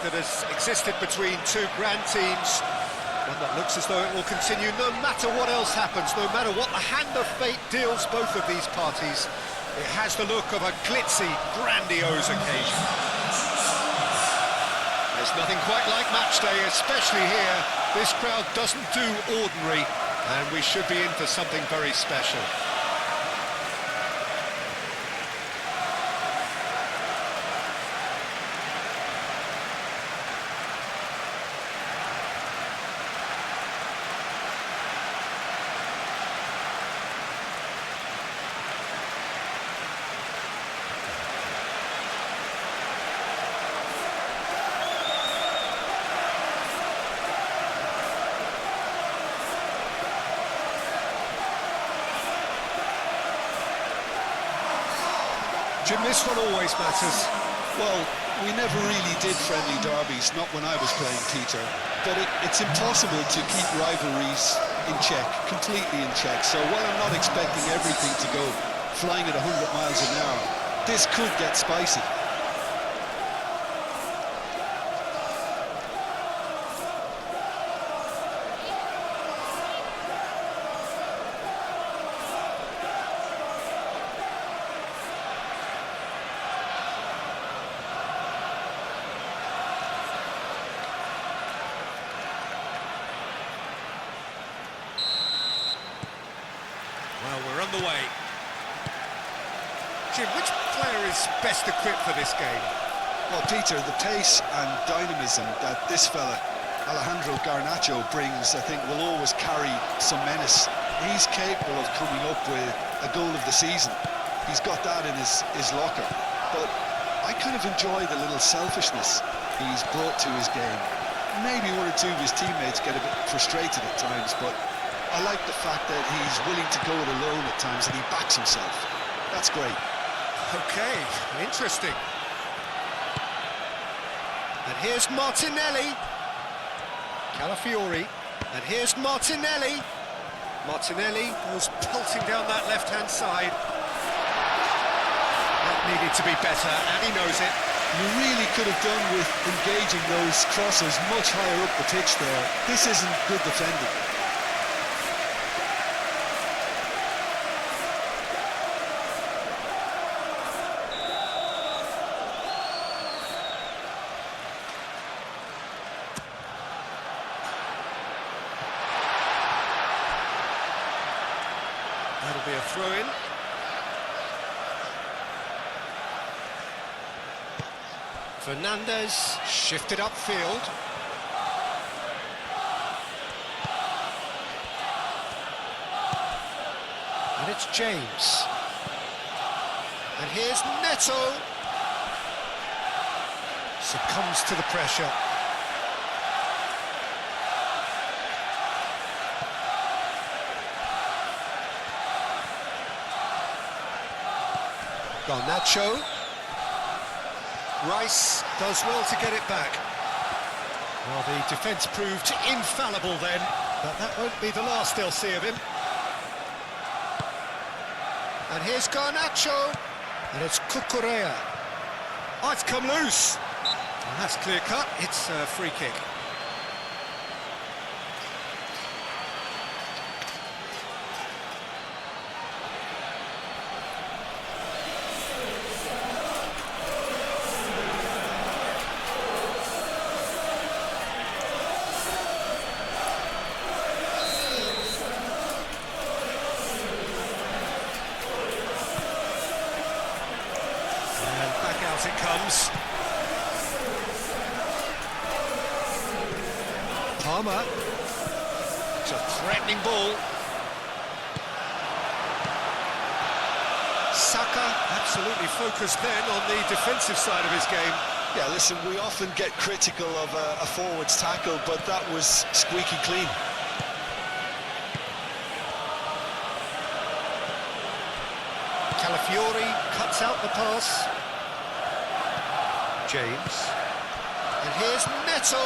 that has existed between two grand teams. One that looks as though it will continue no matter what else happens, no matter what the hand of fate deals both of these parties. It has the look of a glitzy, grandiose occasion. There's nothing quite like match day, especially here. This crowd doesn't do ordinary, and we should be in for something very special. Jim, this one always matters. Well, we never really did friendly derbies, not when I was playing, Peter. But it's impossible to keep rivalries in check, completely in check. So while I'm not expecting everything to go flying at 100 miles an hour, this could get spicy. Well, we're on the way. Jim, which player is best equipped for this game? Well, Peter, the pace and dynamism that this fella, Alejandro Garnacho, brings, I think, will always carry some menace. He's capable of coming up with a goal of the season. He's got that in his locker. But I kind of enjoy the little selfishness he's brought to his game. Maybe one or two of his teammates get a bit frustrated at times, but I like the fact that he's willing to go it alone at times and he backs himself. That's great. Okay, interesting. And here's Martinelli. Calafiori. And here's Martinelli. Martinelli goes pelting down that left-hand side. That needed to be better, and he knows it. You really could have done with engaging those crosses much higher up the pitch there. This isn't good defending. That'll be a throw-in. Fernandez shifted upfield. And it's James. And here's Neto. Succumbs to the pressure. Garnacho. Reece does well to get it back. Well, the defence proved infallible then, but that won't be the last they'll see of him. And here's Garnacho, and it's Cucurella. Oh, it's come loose. And that's clear cut, it's a free kick. Out it comes. Palmer. It's a threatening ball. Saka absolutely focused then on the defensive side of his game. Yeah, listen, we often get critical of a forward's tackle, but that was squeaky clean. Calafiori cuts out the pass. James. And here's Neto.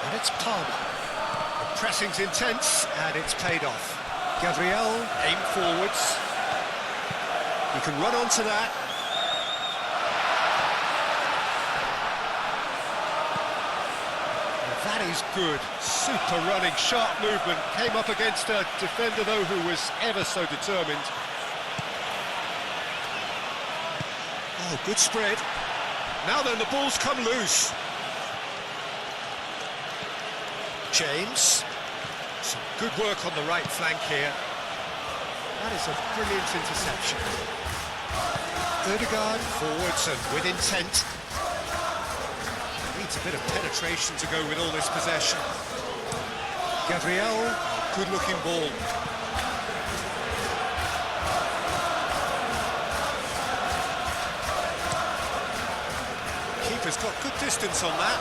And it's Palmer. The pressing's intense, and it's paid off. Gabriel aim forwards. He can run onto that. That is good. Super running, sharp movement. Came up against a defender, though, who was ever so determined. Oh, good spread. Now then, the ball's come loose. James. Some good work on the right flank here. That is a brilliant interception. Ødegaard forwards and with intent. Needs a bit of penetration to go with all this possession. Gabriel, good-looking ball. Keeper's got good distance on that.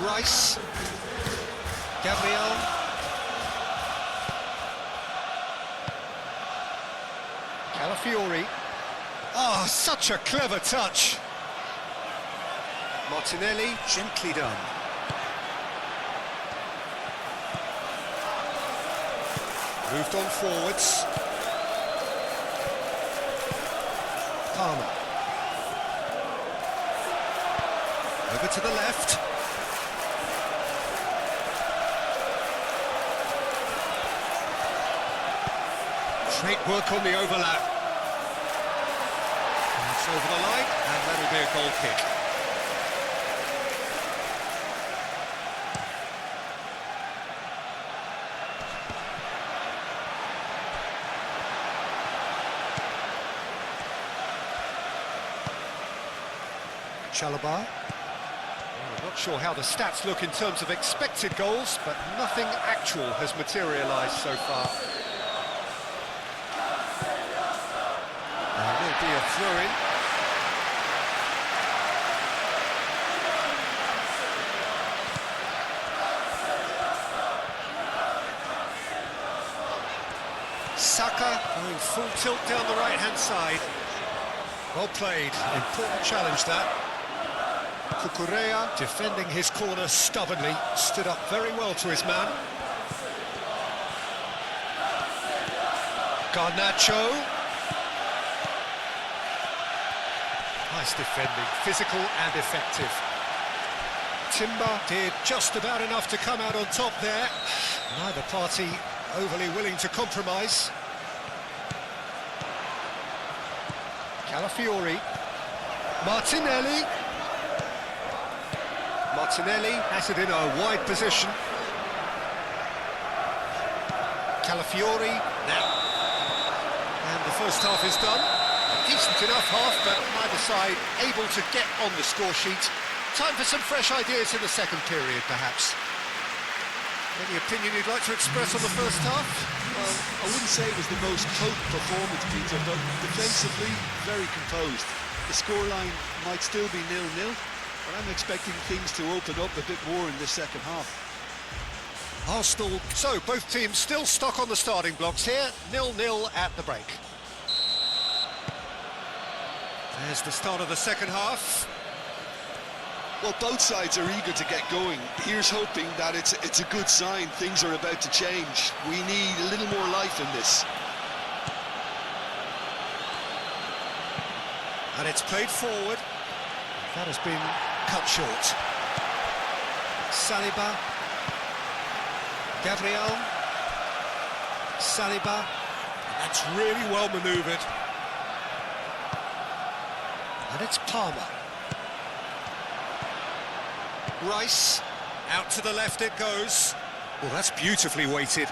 Reece. Gabriel. Calafiori. Oh, such a clever touch. Martinelli, gently done. Moved on forwards. Palmer. Over to the left. Great work on the overlap. That's over the line, and that'll be a goal kick. Chalobah. I'm not sure how the stats look in terms of expected goals, but nothing actual has materialised so far. There will be a throw-in. Saka going full tilt down the right-hand side. Well played, important challenge that. Cucurella defending his corner stubbornly, stood up very well to his man. Garnacho. Nice defending, physical and effective. Timber did just about enough to come out on top there. Neither party overly willing to compromise. Calafiori. Martinelli. Martinelli has it in a wide position. Calafiori now. And the first half is done. A decent enough half, but neither side able to get on the score sheet. Time for some fresh ideas in the second period, perhaps. Any opinion you'd like to express on the first half? Well, I wouldn't say it was the most potent performance, Peter, but defensively, very composed. The scoreline might still be 0-0, but I'm expecting things to open up a bit more in this second half. Arsenal, so both teams still stuck on the starting blocks here, 0-0 at the break. There's the start of the second half. Well, both sides are eager to get going. Here's hoping that it's a good sign. Things are about to change. We need a little more life in this. And it's played forward. That has been cut short. Saliba. Gabriel. Saliba. That's really well manoeuvred. And it's Palmer. Reece, out to the left it goes. Well, that's beautifully weighted.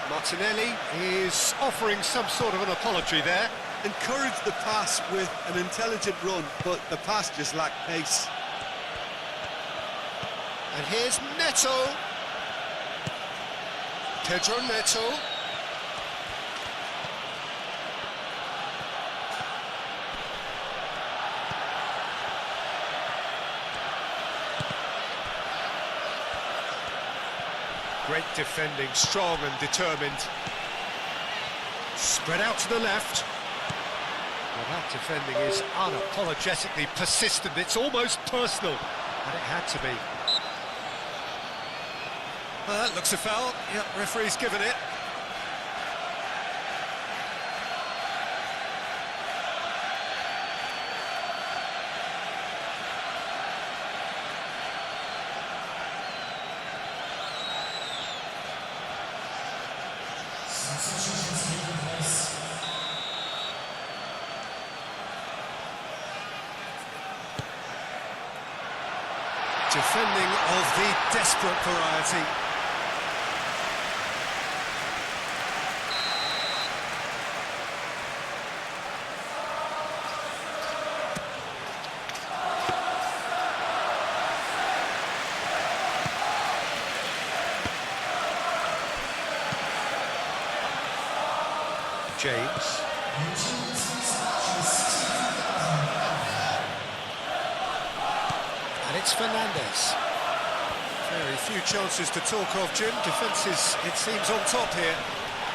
Martinelli is offering some sort of an apology there. Encouraged the pass with an intelligent run, but the pass just lacked pace. And here's Neto. Pedro Neto. Great defending, strong and determined. Spread out to the left. Well, that defending is unapologetically persistent. It's almost personal, and it had to be. Well, that looks a foul. Yep, referee's given it. Defending of the desperate variety. James. And it's Fernandez. Very few chances to talk of, Jim. Defence is, it seems, on top here.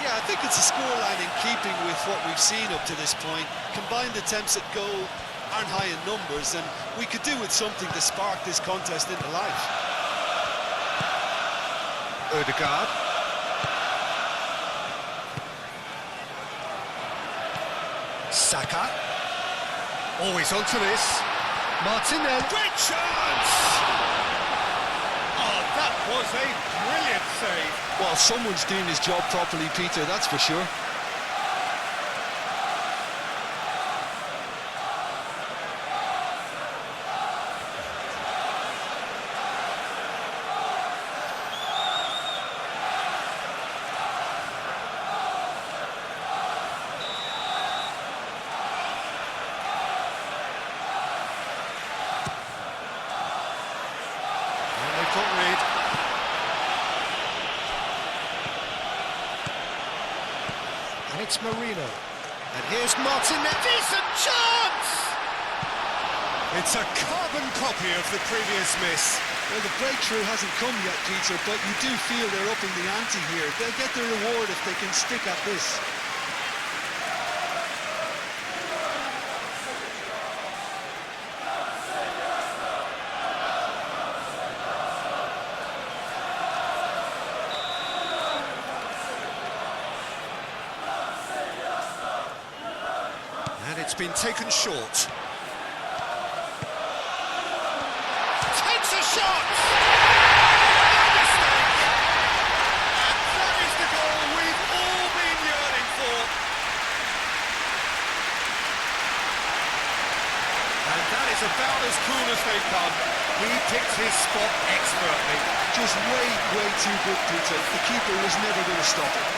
Yeah, I think it's a scoreline in keeping with what we've seen up to this point. Combined attempts at goal aren't high in numbers, and we could do with something to spark this contest into life. Odegaard. Saka. Always onto this. Martinez. Great chance! Oh, that was a brilliant save. Well, someone's doing his job properly, Peter, that's for sure. And it's Merino. And here's Martinez. Decent chance! It's a carbon copy of the previous miss. Well, the breakthrough hasn't come yet, Peter, but you do feel they're upping the ante here. They'll get the reward if they can stick at this. And it's been taken short. Takes a shot! No mistake! And that is the goal we've all been yearning for. And that is about as cool as they come. He picked his spot expertly. Just way too good, Peter. The keeper was never going to stop it.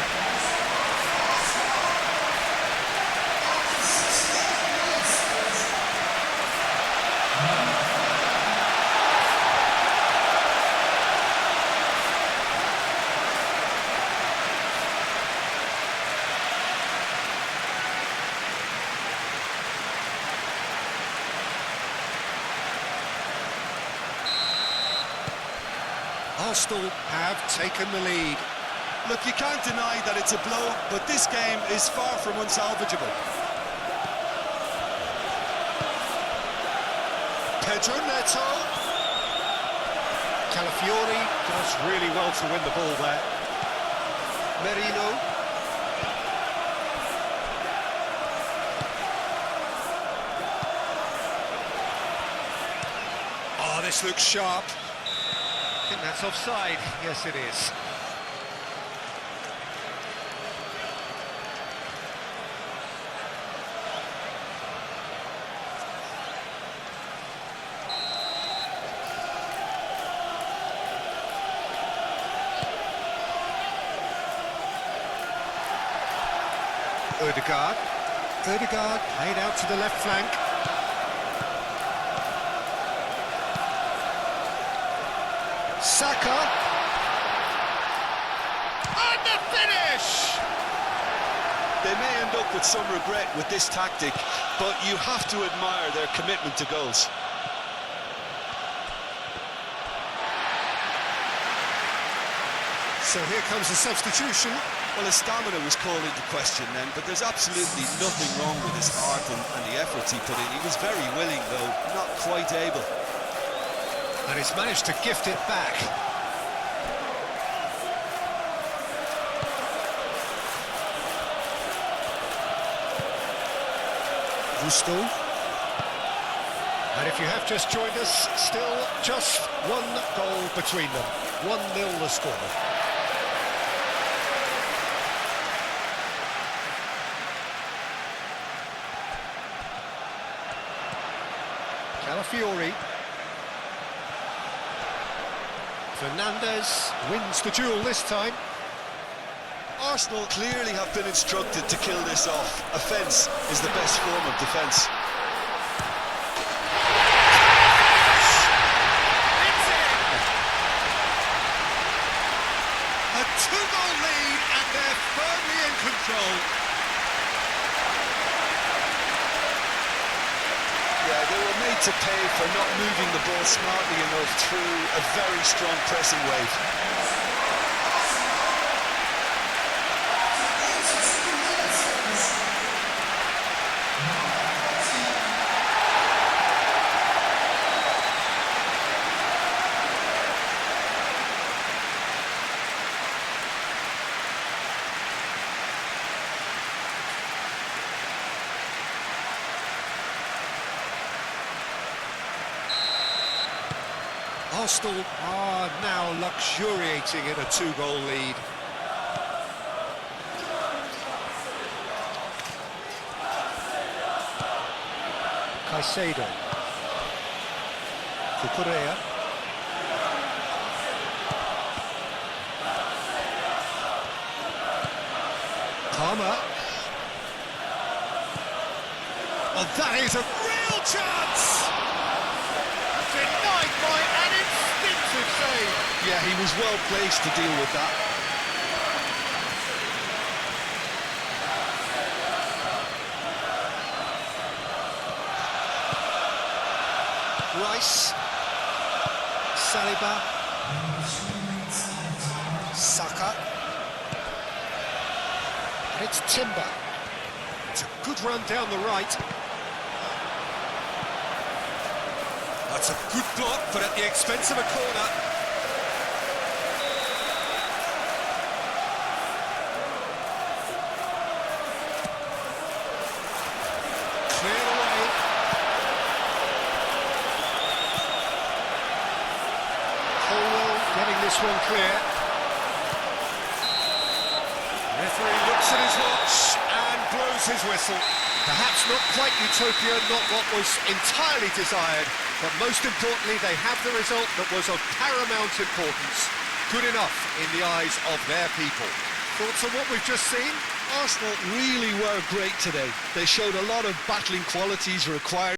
Arsenal have taken the lead. Look, you can't deny that it's a blow, but this game is far from unsalvageable. Pedro Neto. Calafiori does really well to win the ball there. Merino. Oh, this looks sharp. I think that's offside. Yes, it is. Odegaard. Odegaard played out to the left flank. Saka. And the finish! They may end up with some regret with this tactic, but you have to admire their commitment to goals. So here comes the substitution. Well, his stamina was called into question then, but there's absolutely nothing wrong with his heart and the efforts he put in. He was very willing, though, not quite able. And he's managed to gift it back. Gusto. And if you have just joined us, still just one goal between them. 1-0 the score. Calafiori. Fernandez wins the duel this time. Arsenal clearly have been instructed to kill this off. Offence is the best form of defence. A 2-goal lead and they're firmly in control. Yeah, they were made to pay for not moving the ball smartly enough through a very strong pressing wave. Arsenal are now luxuriating in a 2-goal lead. Caicedo. Cucurella. Palmer. Oh, that is a real chance! Denied by an instinctive save. Yeah, he was well placed to deal with that. Reece. Saliba. Saka. And it's Timber. It's a good run down the right. That's a good block, but at the expense of a corner. Clear away. Colwell getting this one clear. Referee looks at his watch and blows his whistle. Perhaps not quite utopia, not what was entirely desired, but most importantly, they have the result that was of paramount importance. Good enough in the eyes of their people. Thoughts on what we've just seen? Arsenal really were great today. They showed a lot of battling qualities required.